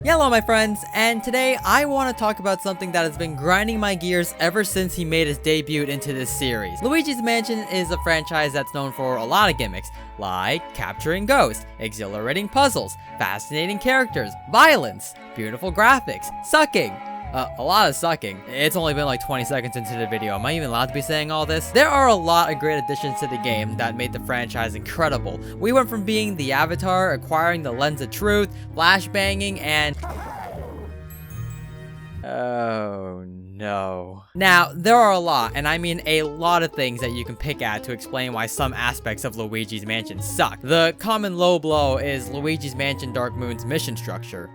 Hello my friends, and today I want to talk about something that has been grinding my gears ever since he made his debut into this series. Luigi's Mansion is a franchise that's known for a lot of gimmicks, like capturing ghosts, exhilarating puzzles, fascinating characters, violence, beautiful graphics, sucking. A lot of sucking. It's only been like 20 seconds into the video. Am I even allowed to be saying all this? There are a lot of great additions to the game that made the franchise incredible. We went from being the Avatar, acquiring the Lens of Truth, flashbanging, and... oh no. Now, there are a lot, and I mean a lot of things that you can pick at to explain why some aspects of Luigi's Mansion suck. The common low blow is Luigi's Mansion Dark Moon's mission structure.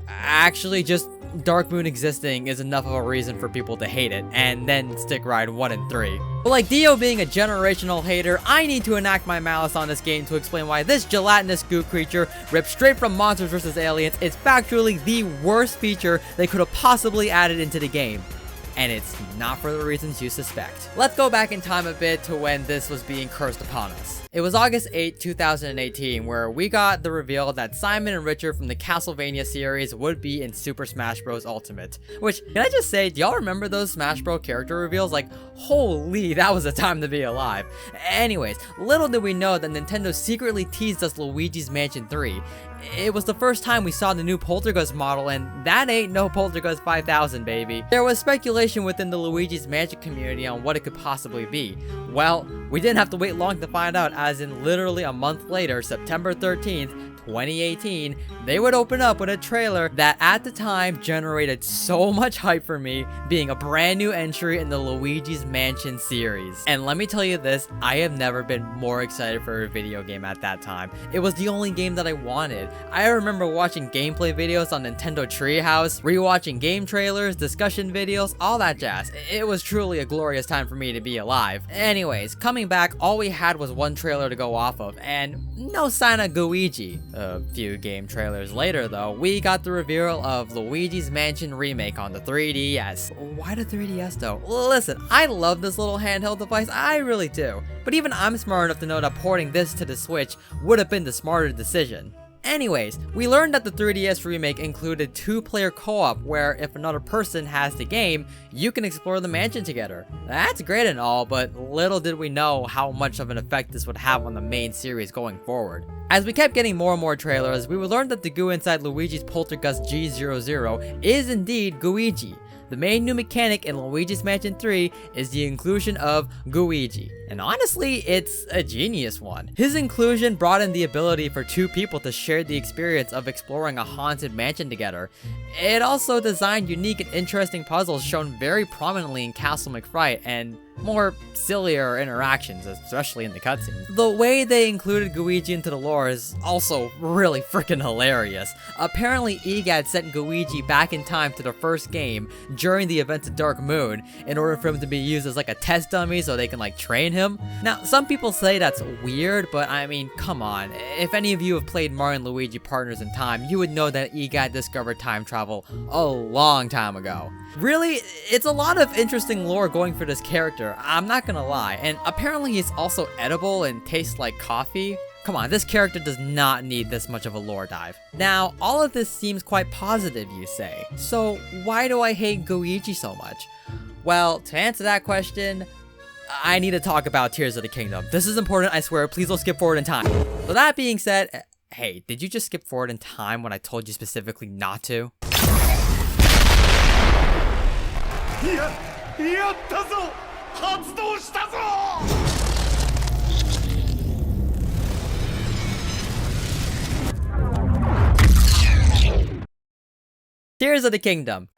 Actually, just Dark Moon existing is enough of a reason for people to hate it, and then stick ride 1 and 3. But like Dio being a generational hater, I need to enact my malice on this game to explain why this gelatinous goo creature, ripped straight from Monsters vs. Aliens, is factually the worst feature they could have possibly added into the game. And it's not for the reasons you suspect. Let's go back in time a bit to when this was being cursed upon us. It was August 8, 2018, where we got the reveal that Simon and Richard from the Castlevania series would be in Super Smash Bros. Ultimate. Which, can I just say, do y'all remember those Smash Bros. Character reveals? Like, holy, that was a time to be alive. Anyways, little did we know that Nintendo secretly teased us Luigi's Mansion 3. It was the first time we saw the new Poltergeist model, and that ain't no Poltergeist 5000, baby. There was speculation within the Luigi's Mansion community on what it could possibly be. Well, we didn't have to wait long to find out, as in literally a month later, September 13th, 2018, they would open up with a trailer that at the time generated so much hype for me, being a brand new entry in the Luigi's Mansion series. And let me tell you this, I have never been more excited for a video game at that time. It was the only game that I wanted. I remember watching gameplay videos on Nintendo Treehouse, rewatching game trailers, discussion videos, all that jazz. It was truly a glorious time for me to be alive. Anyways, coming back, all we had was one trailer to go off of, and no sign of Luigi. A few game trailers later though, we got the reveal of Luigi's Mansion Remake on the 3DS. Why the 3DS though? Listen, I love this little handheld device, I really do. But even I'm smart enough to know that porting this to the Switch would have been the smarter decision. Anyways, we learned that the 3DS remake included 2-player co-op where if another person has the game, you can explore the mansion together. That's great and all, but little did we know how much of an effect this would have on the main series going forward. As we kept getting more and more trailers, we would learn that the goo inside Luigi's Poltergeist G00 is indeed Gooigi. The main new mechanic in Luigi's Mansion 3 is the inclusion of Gooigi, and honestly, it's a genius one. His inclusion brought in the ability for 2 people to share the experience of exploring a haunted mansion together. It also designed unique and interesting puzzles shown very prominently in Castle McFright, and more sillier interactions, especially in the cutscenes. The way they included Gooigi into the lore is also really freaking hilarious. Apparently, EGAD sent Gooigi back in time to the first game during the events of Dark Moon in order for him to be used as like a test dummy so they can like train him. Now, some people say that's weird, but I mean, come on. If any of you have played Mario and Luigi Partners in Time, you would know that EGAD discovered time travel a long time ago. Really, it's a lot of interesting lore going for this character, I'm not gonna lie, and apparently he's also edible and tastes like coffee. Come on, this character does not need this much of a lore dive. Now, all of this seems quite positive, you say. So, why do I hate Gooigi so much? Well, to answer that question, I need to talk about Tears of the Kingdom. This is important, I swear, please don't skip forward in time. So that being said, hey, did you just skip forward in time when I told you specifically not to? Tears of the Kingdom.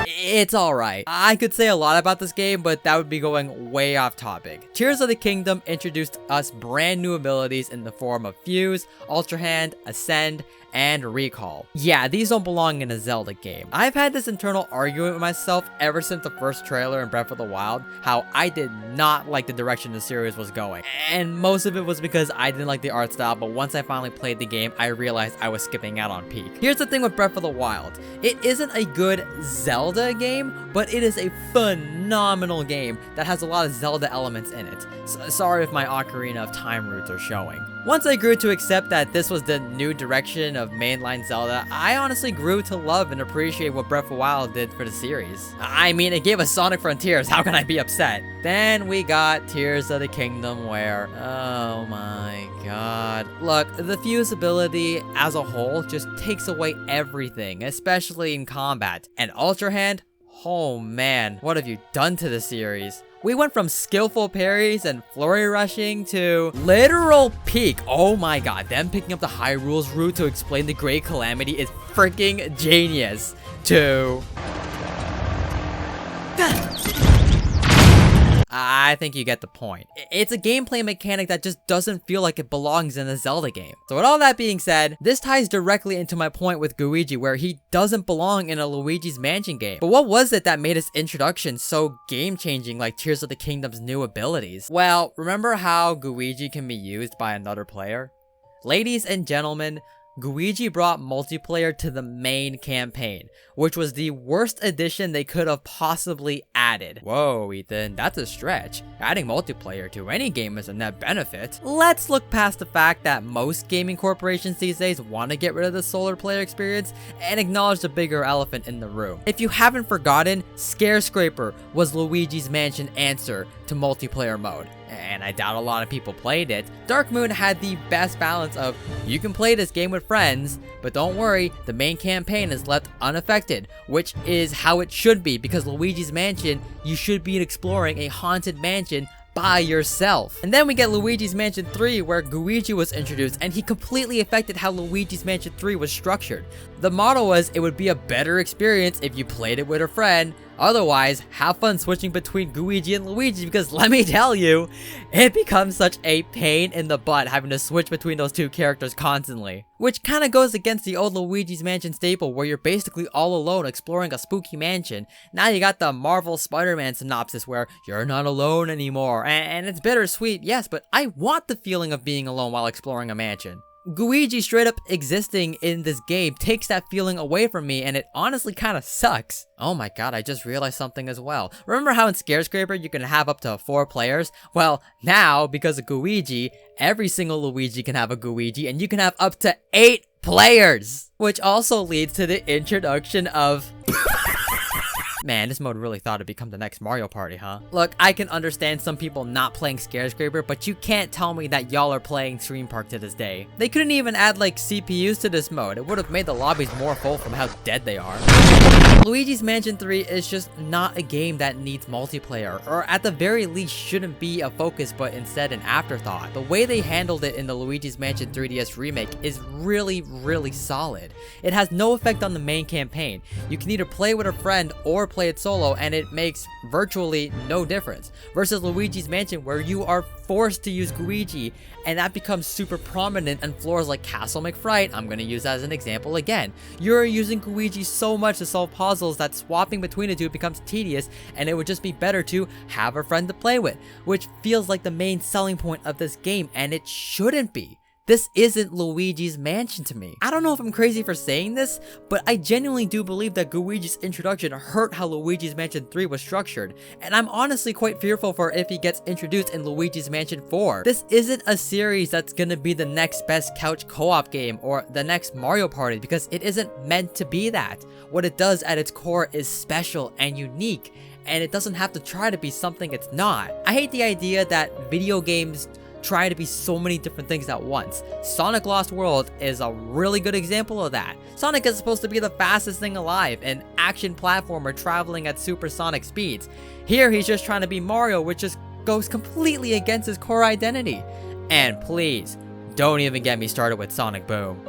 It's alright. I could say a lot about this game, but that would be going way off topic. Tears of the Kingdom introduced us brand new abilities in the form of Fuse, Ultra Hand, Ascend, and Recall. Yeah, these don't belong in a Zelda game. I've had this internal argument with myself ever since the first trailer in Breath of the Wild, how I did not like the direction the series was going. And most of it was because I didn't like the art style, but once I finally played the game, I realized I was skipping out on peak. Here's the thing with Breath of the Wild. It isn't a good Zelda game, but it is a phenomenal game that has a lot of Zelda elements in it. Sorry if my Ocarina of Time roots are showing. Once I grew to accept that this was the new direction of mainline Zelda, I honestly grew to love and appreciate what Breath of the Wild did for the series. I mean, it gave us Sonic Frontiers, how can I be upset? Then we got Tears of the Kingdom where, oh my god. Look, the Fuse ability as a whole just takes away everything, especially in combat. And Ultra Hand? Oh man, what have you done to the series? We went from skillful parries and flurry rushing to literal peak. Oh my god, them picking up the Hyrule's route to explain the Great Calamity is freaking genius. To I think you get the point. It's a gameplay mechanic that just doesn't feel like it belongs in a Zelda game. So with all that being said, this ties directly into my point with Luigi where he doesn't belong in a Luigi's Mansion game. But what was it that made his introduction so game-changing like Tears of the Kingdom's new abilities? Well, remember how Luigi can be used by another player? Ladies and gentlemen, Luigi brought multiplayer to the main campaign, which was the worst addition they could have possibly added. Whoa, Ethan, that's a stretch. Adding multiplayer to any game is a net benefit. Let's look past the fact that most gaming corporations these days want to get rid of the solo player experience and acknowledge the bigger elephant in the room. If you haven't forgotten, Scarescraper was Luigi's Mansion answer to multiplayer mode. And I doubt a lot of people played it. Dark Moon had the best balance of, you can play this game with friends, but don't worry, the main campaign is left unaffected, which is how it should be, because Luigi's Mansion, you should be exploring a haunted mansion by yourself. And then we get Luigi's Mansion 3 where Luigi was introduced and he completely affected how Luigi's Mansion 3 was structured. The model was it would be a better experience if you played it with a friend. Otherwise, have fun switching between Luigi and Luigi because let me tell you, it becomes such a pain in the butt having to switch between those two characters constantly. Which kinda goes against the old Luigi's Mansion staple where you're basically all alone exploring a spooky mansion. Now you got the Marvel Spider-Man synopsis where you're not alone anymore, and it's bittersweet, yes, but I want the feeling of being alone while exploring a mansion. Luigi straight up existing in this game takes that feeling away from me and it honestly kind of sucks. Oh my god, I just realized something as well. Remember how in Scarescraper you can have up to 4 players? Well, now, because of Luigi, every single Luigi can have a Luigi and you can have up to 8 players! Which also leads to the introduction of... Man, this mode really thought it'd become the next Mario Party, huh? Look, I can understand some people not playing Scarescraper, but you can't tell me that y'all are playing Stream Park to this day. They couldn't even add like CPUs to this mode. It would have made the lobbies more full from how dead they are. Luigi's Mansion 3 is just not a game that needs multiplayer, or at the very least shouldn't be a focus but instead an afterthought. The way they handled it in the Luigi's Mansion 3DS remake is really, really solid. It has no effect on the main campaign. You can either play with a friend or play it solo and it makes virtually no difference. Versus Luigi's Mansion where you are forced to use Luigi and that becomes super prominent on floors like Castle McFright. I'm gonna use that as an example again. You're using Luigi so much to solve puzzles that swapping between the two becomes tedious and it would just be better to have a friend to play with, which feels like the main selling point of this game and it shouldn't be. This isn't Luigi's Mansion to me. I don't know if I'm crazy for saying this, but I genuinely do believe that Luigi's introduction hurt how Luigi's Mansion 3 was structured, and I'm honestly quite fearful for if he gets introduced in Luigi's Mansion 4. This isn't a series that's gonna be the next best couch co-op game or the next Mario Party because it isn't meant to be that. What it does at its core is special and unique, and it doesn't have to try to be something it's not. I hate the idea that video games try to be so many different things at once. Sonic Lost World is a really good example of that. Sonic is supposed to be the fastest thing alive, an action platformer traveling at supersonic speeds. Here he's just trying to be Mario, which just goes completely against his core identity. And please, don't even get me started with Sonic Boom.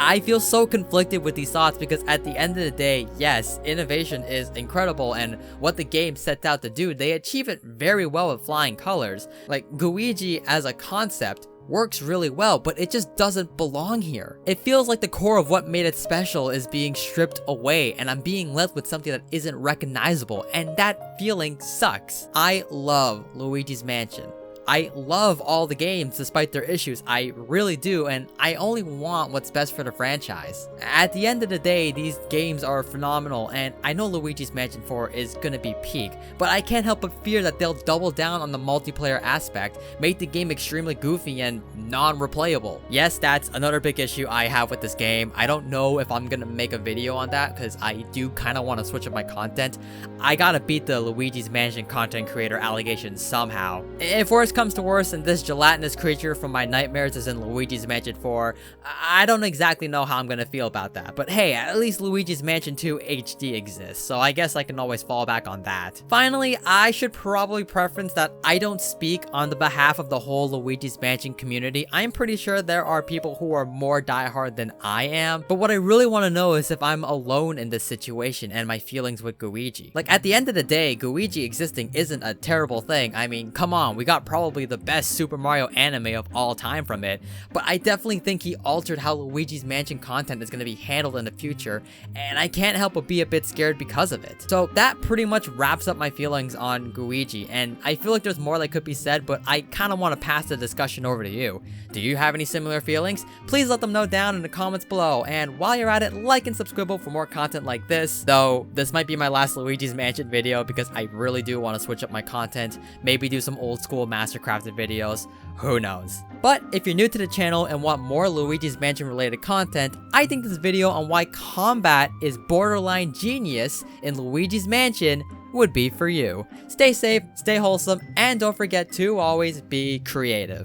I feel so conflicted with these thoughts because at the end of the day, yes, innovation is incredible and what the game sets out to do, they achieve it very well with flying colors. Like, Luigi as a concept works really well, but it just doesn't belong here. It feels like the core of what made it special is being stripped away and I'm being left with something that isn't recognizable and that feeling sucks. I love Luigi's Mansion. I love all the games despite their issues, I really do, and I only want what's best for the franchise. At the end of the day, these games are phenomenal, and I know Luigi's Mansion 4 is gonna be peak, but I can't help but fear that they'll double down on the multiplayer aspect, make the game extremely goofy and non-replayable. Yes, that's another big issue I have with this game. I don't know if I'm gonna make a video on that, because I do kind of want to switch up my content. I gotta beat the Luigi's Mansion content creator allegations somehow. If worse comes to worse and this gelatinous creature from my nightmares is in Luigi's Mansion 4, I don't exactly know how I'm gonna feel about that. But hey, at least Luigi's Mansion 2 HD exists, so I guess I can always fall back on that. Finally, I should probably preference that I don't speak on the behalf of the whole Luigi's Mansion community. I'm pretty sure there are people who are more diehard than I am, but what I really want to know is if I'm alone in this situation and my feelings with Luigi. Like, at the end of the day, Luigi existing isn't a terrible thing. I mean, come on, we got probably the best Super Mario anime of all time from it, but I definitely think he altered how Luigi's Mansion content is going to be handled in the future, and I can't help but be a bit scared because of it. So that pretty much wraps up my feelings on Luigi, and I feel like there's more that could be said, but I kind of want to pass the discussion over to you. Do you have any similar feelings? Please let them know down in the comments below, and while you're at it, like and subscribe for more content like this. Though this might be my last Luigi's Mansion video because I really do want to switch up my content, maybe do some old school Mastercrafted videos, who knows. But if you're new to the channel and want more Luigi's Mansion related content, I think this video on why combat is borderline genius in Luigi's Mansion would be for you. Stay safe, stay wholesome, and don't forget to always be creative.